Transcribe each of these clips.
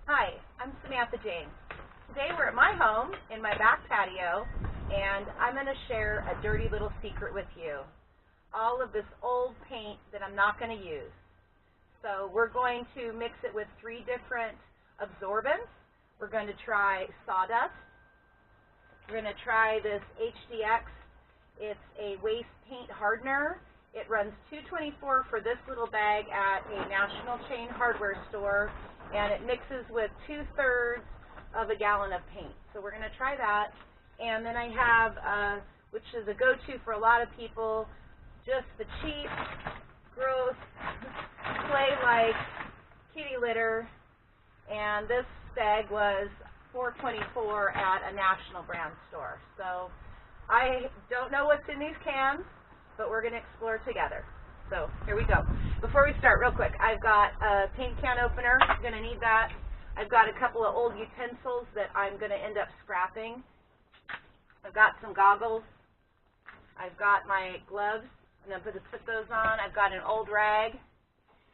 Hi, I'm Samantha James. Today we're at my home in my back patio, and I'm going to share a dirty little secret with you. All of this old paint that I'm not going to use. So we're going to mix it with 3 different absorbents. We're going to try sawdust. We're going to try this HDX. It's a waste paint hardener. It runs $2.24 for this little bag at a national chain hardware store, and it mixes with 2/3 of a gallon of paint. So we're going to try that. And then I have, which is a go-to for a lot of people, just the cheap, gross, clay-like kitty litter. And this bag was $4.24 at a national brand store. So I don't know what's in these cans, but we're going to explore together. So here we go. Before we start, real quick, I've got a paint can opener. I'm going to need that. I've got a couple of old utensils that I'm going to end up scrapping. I've got some goggles. I've got my gloves. I'm going to put those on. I've got an old rag.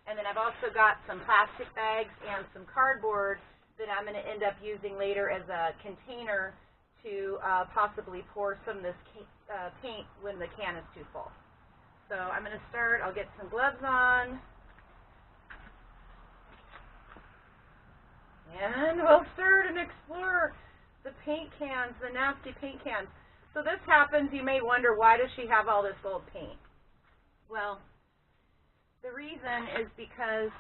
And then I've also got some plastic bags and some cardboard that I'm going to end up using later as a container to possibly pour some of this paint when the can is too full. So I'm going to start. I'll get some gloves on. And we'll start and explore the paint cans, the nasty paint cans. So this happens, you may wonder, why does she have all this old paint? Well, the reason is because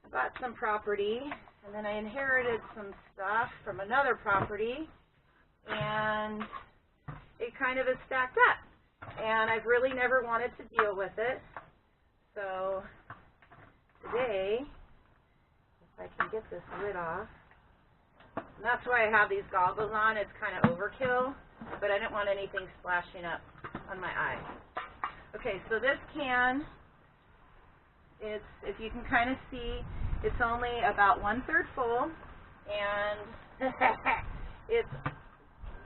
I bought some property, and then I inherited some stuff from another property, and it kind of is stacked up. And I've really never wanted to deal with it. So today, if I can get this lid off, and that's why I have these goggles on. It's kind of overkill, but I didn't want anything splashing up on my eye. Okay, so this can, it's, if you can kind of see, it's only about 1/3 full, and it's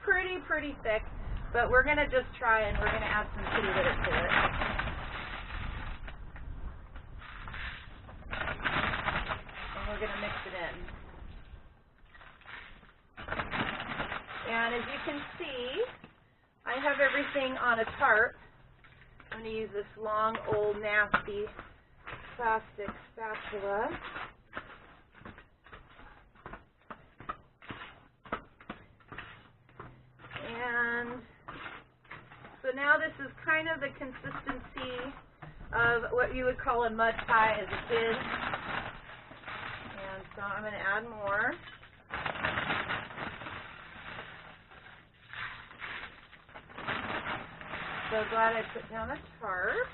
pretty thick. But we're going to just try, and we're going to add some kitty litter to it. And we're going to mix it in. And as you can see, I have everything on a tarp. I'm going to use this long, old, nasty plastic spatula. And so now this is kind of the consistency of what you would call a mud pie as a kid. And so I'm going to add more. So glad I put down a tarp.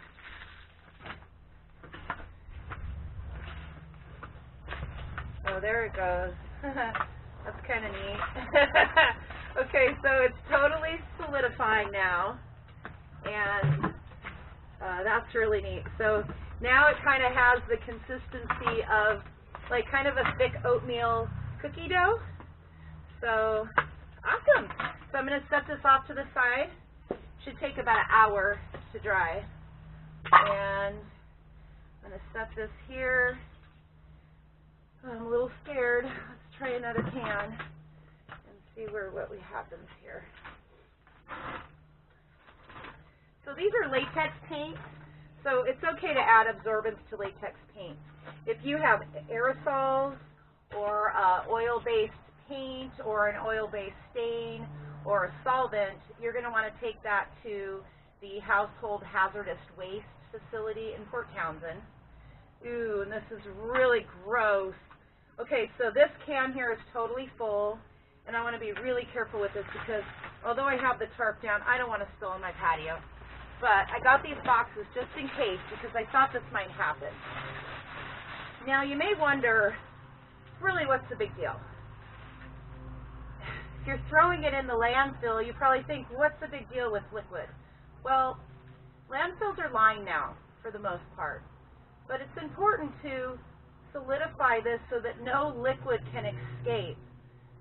Oh, there it goes. That's kind of neat. Okay, so it's totally solidifying now. And that's really neat. So now it kind of has the consistency of like kind of a thick oatmeal cookie dough. So awesome. So I'm going to set this off to the side. Should take about an hour to dry. And I'm going to set this here. I'm a little scared. Let's try another can and see what happens here. So these are latex paints, so it's okay to add absorbents to latex paint. If you have aerosols or oil-based paint or an oil-based stain or a solvent, you're going to want to take that to the household hazardous waste facility in Port Townsend. Ooh, and this is really gross. Okay, so this can here is totally full, and I want to be really careful with this because although I have the tarp down, I don't want to spill on my patio. But I got these boxes just in case because I thought this might happen. Now you may wonder, really what's the big deal? If you're throwing it in the landfill, you probably think, what's the big deal with liquid? Well, landfills are lined now for the most part. But it's important to solidify this so that no liquid can escape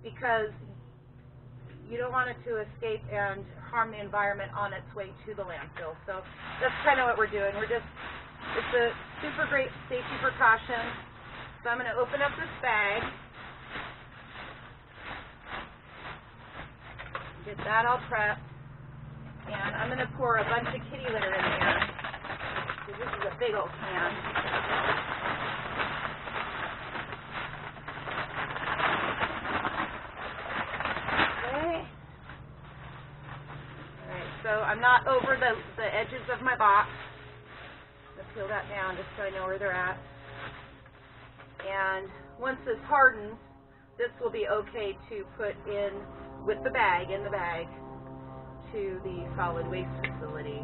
because you don't want it to escape and harm the environment on its way to the landfill. So that's kind of what we're doing. It's a super great safety precaution. So I'm going to open up this bag. Get that all prepped. And I'm going to pour a bunch of kitty litter in there. This is a big old can. Okay. Alright, so I'm not over the edges of my box. Let's peel that down just so I know where they're at. And once this hardens, this will be okay to put in with the bag, in the bag, to the solid waste facility.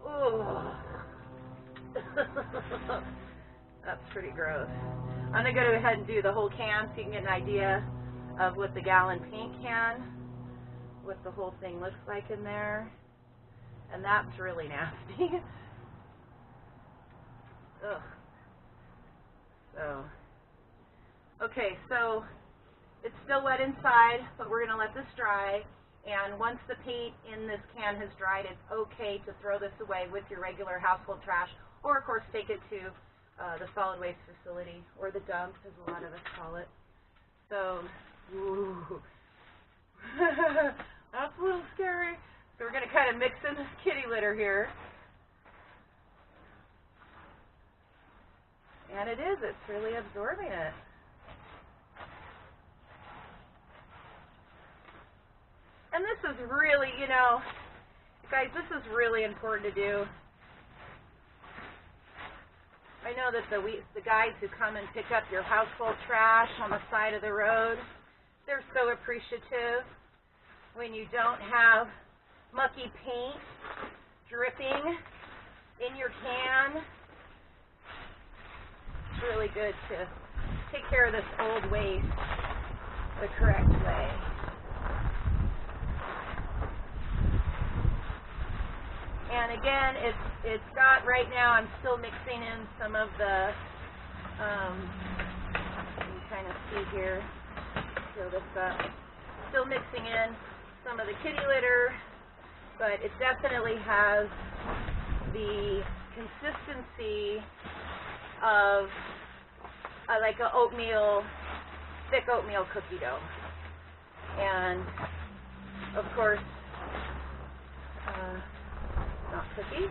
Ooh. That's pretty gross. I'm going to go ahead and do the whole can so you can get an idea of what the gallon paint can, what the whole thing looks like in there. And that's really nasty. Ugh. So, okay, so it's still wet inside, but we're going to let this dry. And once the paint in this can has dried, it's okay to throw this away with your regular household trash, or of course take it to the solid waste facility, or the dump, as a lot of us call it. So, ooh. That's a little scary. So we're going to kind of mix in this kitty litter here. And it's really absorbing it. And this is really, you know, guys, this is really important to do. I know that the guys who come and pick up your household trash on the side of the road, they're so appreciative when you don't have mucky paint dripping in your can. It's really good to take care of this old waste the correct way. And again, it's got, right now I'm still mixing in some of the, you can kind of see here, fill this up, still mixing in some of the kitty litter, but it definitely has the consistency of like a oatmeal, thick oatmeal cookie dough. And of course, not cookies,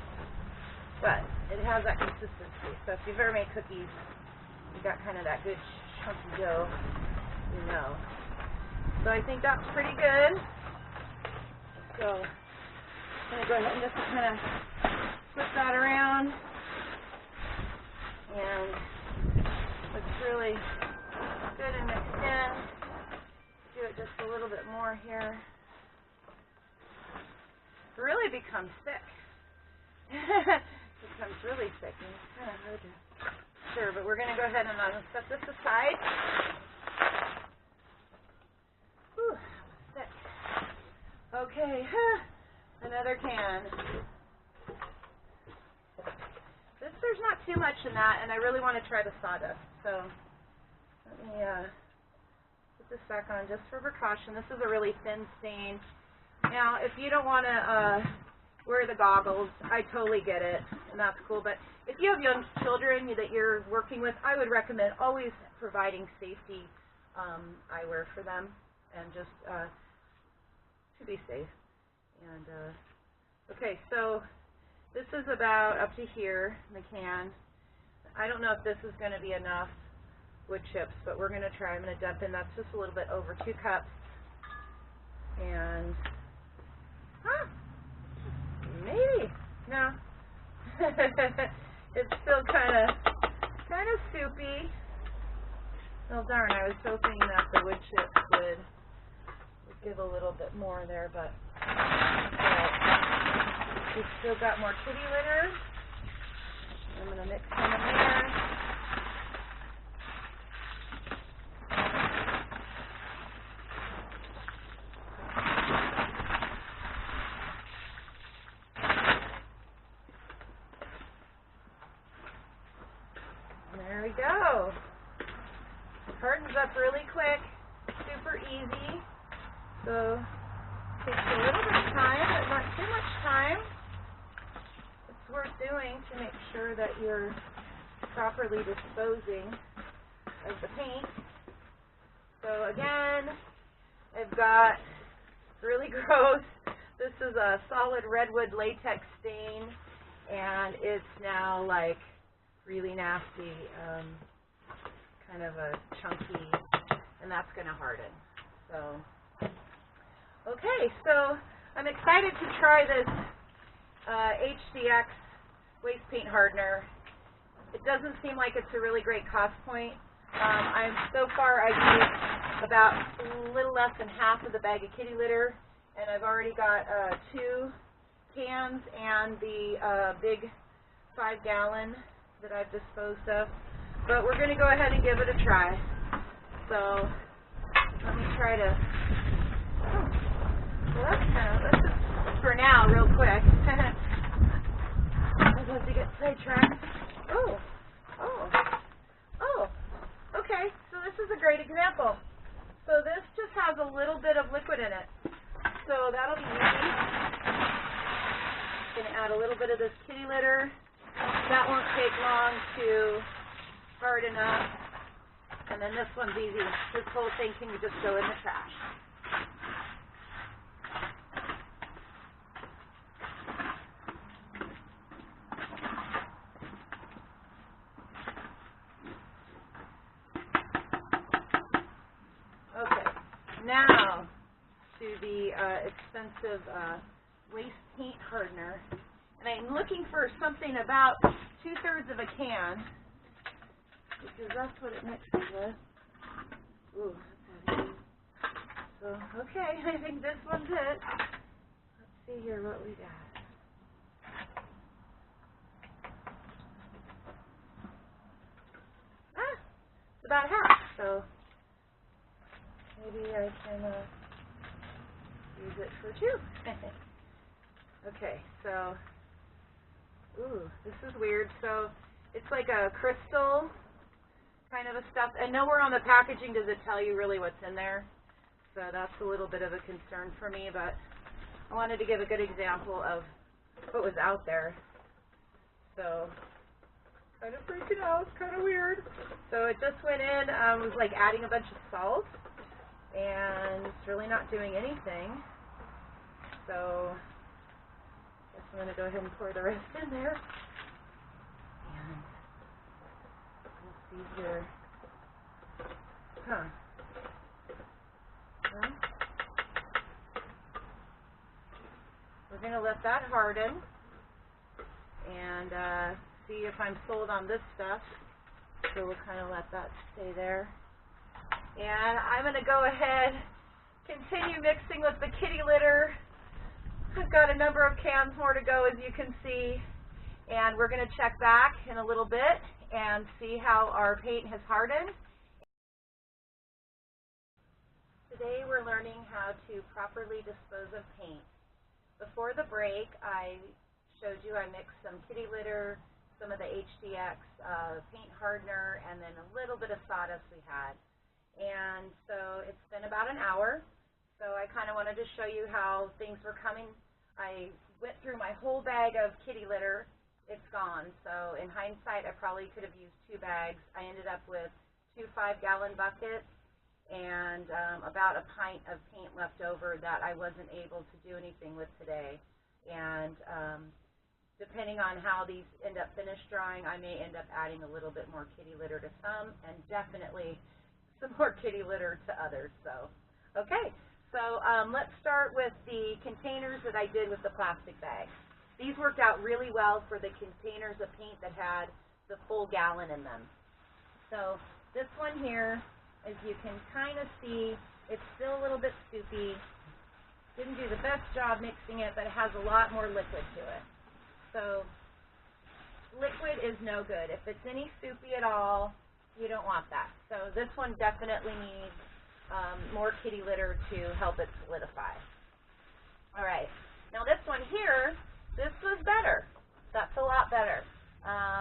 but it has that consistency. So if you've ever made cookies, you got kind of that good chunky dough, you know. So I think that's pretty good. So I'm going to go ahead and just kind of flip that around. And looks really good and mixed in. Do it just a little bit more here. It really becomes thick. It becomes really thick, and it's kind of hard to stir, but we're going to go ahead and set this aside. Whew, that was thick. Okay, another can. There's not too much in that, and I really want to try the sawdust, so let me put this back on just for precaution. This is a really thin stain. Now, if you don't want to wear the goggles, I totally get it, and that's cool. But if you have young children that you're working with, I would recommend always providing safety eyewear for them, and just to be safe. And okay, so this is about up to here in the can. I don't know if this is going to be enough wood chips, but we're going to try. I'm going to dump in. That's just a little bit over 2 cups. And maybe. No. It's still kind of soupy. Oh darn, I was hoping that the wood chips would give a little bit more there, but we've still got more kitty litter. I'm going to mix some in there. There we go. It hardens up really quick, super easy. So it takes a little bit of time, but not too much time. It's worth doing to make sure that you're properly disposing of the paint. So again, I've got really gross. This is a solid redwood latex stain, and it's now like really nasty, kind of a chunky, and that's going to harden. So, okay, so I'm excited to try this HDX waste paint hardener. It doesn't seem like it's a really great cost point. So far I've used about a little less than half of the bag of kitty litter, and I've already got 2 cans and the big 5-gallon that I've disposed of. But we're going to go ahead and give it a try. So let me try to, well let's just, for now, real quick. I'm supposed to get sidetracked. Okay, so this is a great example. So this just has a little bit of liquid in it. So that'll be easy. Going to add a little bit of this kitty litter. That won't take long to harden up. And then this one's easy. This whole thing can just go in the trash. Now to the expensive waste paint hardener, and I'm looking for something about 2/3 of a can, because that's what it mixes with. Ooh, that's heavy. So, okay, I think this one's it. Let's see here what we got. It's about half, so maybe I can use it for 2. Okay, so, ooh, this is weird. So it's like a crystal kind of a stuff. And nowhere on the packaging does it tell you really what's in there. So that's a little bit of a concern for me, but I wanted to give a good example of what was out there. So kind of freaking out, kind of weird. So it just went in, was like adding a bunch of salt. And it's really not doing anything. So I guess I'm going to go ahead and pour the rest in there. And we'll see here. Well, we're going to let that harden and see if I'm sold on this stuff. So we'll kind of let that stay there. And I'm going to go ahead, continue mixing with the kitty litter. I've got a number of cans more to go, as you can see. And we're going to check back in a little bit and see how our paint has hardened. Today we're learning how to properly dispose of paint. Before the break, I showed you I mixed some kitty litter, some of the HDX paint hardener, and then a little bit of sawdust we had. And so it's been about an hour, so I kind of wanted to show you how things were coming. I went through my whole bag of kitty litter. It's gone. So in hindsight, I probably could have used 2 bags. I ended up with 2 5-gallon buckets and about a pint of paint left over that I wasn't able to do anything with today. And depending on how these end up finished drying, I may end up adding a little bit more kitty litter to some, and definitely some more kitty litter to others. So, okay, so let's start with the containers that I did with the plastic bag. These worked out really well for the containers of paint that had the full gallon in them. So this one here, as you can kind of see, it's still a little bit soupy. Didn't do the best job mixing it, but it has a lot more liquid to it. So liquid is no good. If it's any soupy at all, you don't want that. So this one definitely needs more kitty litter to help it solidify. All right. Now this one here, this was better. That's a lot better,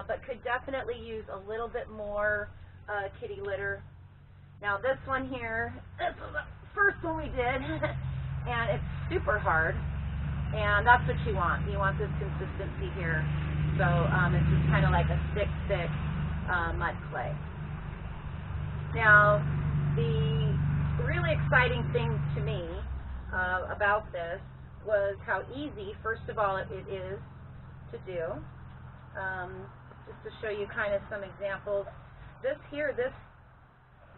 but could definitely use a little bit more kitty litter. Now this one here, this was the first one we did, and it's super hard, and that's what you want. You want this consistency here. So it's just kind of like a thick mud clay. Now, the really exciting thing to me about this was how easy, first of all, it is to do. Just to show you kind of some examples. This here, this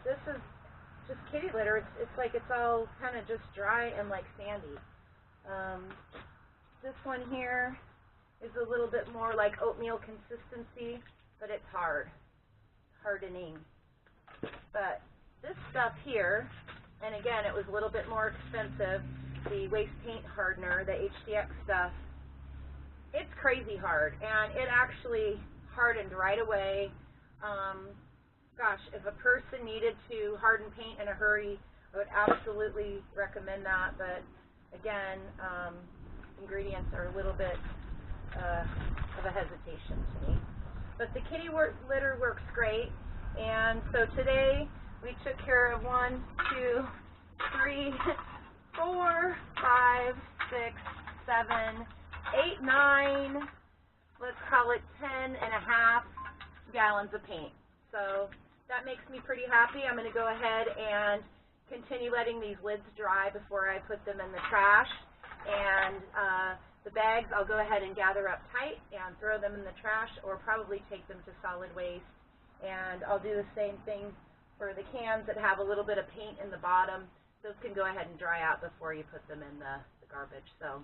is just kitty litter. It's like it's all kind of just dry and like sandy. This one here is a little bit more like oatmeal consistency, but it's hardening. But this stuff here, and again, it was a little bit more expensive, the waste paint hardener, the HDX stuff, it's crazy hard, and it actually hardened right away. Gosh, if a person needed to harden paint in a hurry, I would absolutely recommend that, but again, ingredients are a little bit of a hesitation to me. But the kitty litter works great, and so today we took care of 1, 2, 3, 4, 5, 6, 7, 8, 9, let's call it 10 and a half gallons of paint. So that makes me pretty happy. I'm going to go ahead and continue letting these lids dry before I put them in the trash. And the bags I'll go ahead and gather up tight and throw them in the trash, or probably take them to solid waste. And I'll do the same thing for the cans that have a little bit of paint in the bottom. Those can go ahead and dry out before you put them in the garbage. So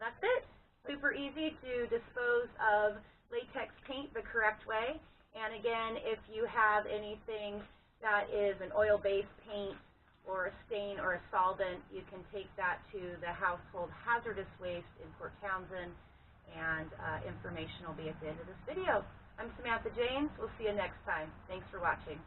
that's it. Super easy to dispose of latex paint the correct way. And again, if you have anything that is an oil-based paint or a stain or a solvent, you can take that to the household hazardous waste in Port Townsend, and information will be at the end of this video. I'm Samantha James. We'll see you next time. Thanks for watching.